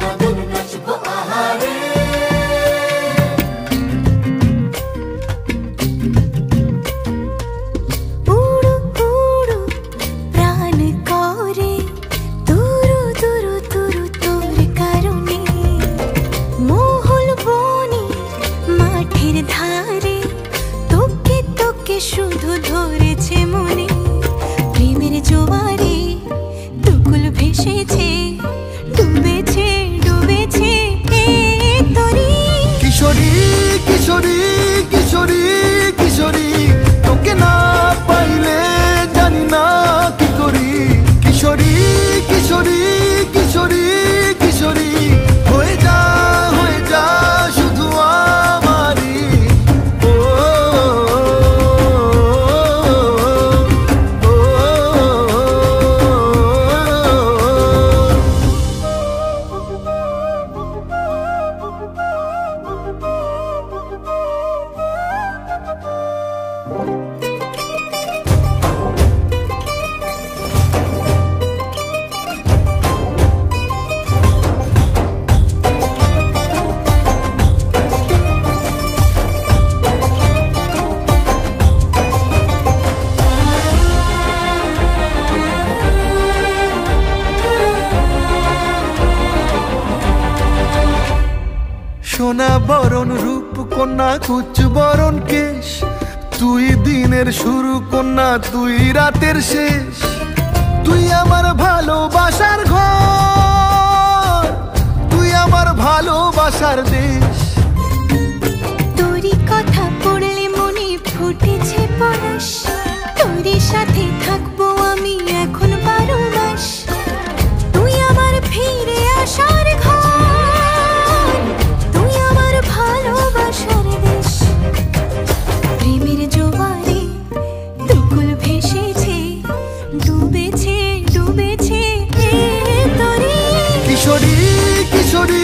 মতন নাচবো আহারে। উড়ু উড়ু প্রাণ করে তুরু তুরু তুরু তোর কারণে, মহুল বনে মাঠের ধারে তোকে তোকে শুধু ধরেছে মনে। প্রেমের জোয়ারে দুকুল ভেসেছে, ডুবেছে ডুবেছে এ তরি। কিশোরী কিশোরী কিশোরী কিশোরী, তোকে না পাইলে জানি না কি করি। কিশোরী কিশোরী কিশোরী কিশোরী, হয়ে যা শুধু আমারই। ও সোনা বরণ রূপ কন্যা কুচ বরণ কেশ, তুই দিনের শুরু কন্যা তুই রাতের শেষ। তুই আমার ভালোবাসার ঘর, তুই আমার ভালোবাসার দেশ। তোরই কথা পড়লে মনে ফুটেছে পরশ, তোরই সাথে থাকবো আমি এখন 12 মাস। তুই আমার ফিরে আসার ঘর, তুই আমার ভালোবাসার দেশ। প্রেমের জোয়ারে দুকুল ভেসেছে, ডুবেছে ডুবেছে এ তরি। কিশোরী কিশোরী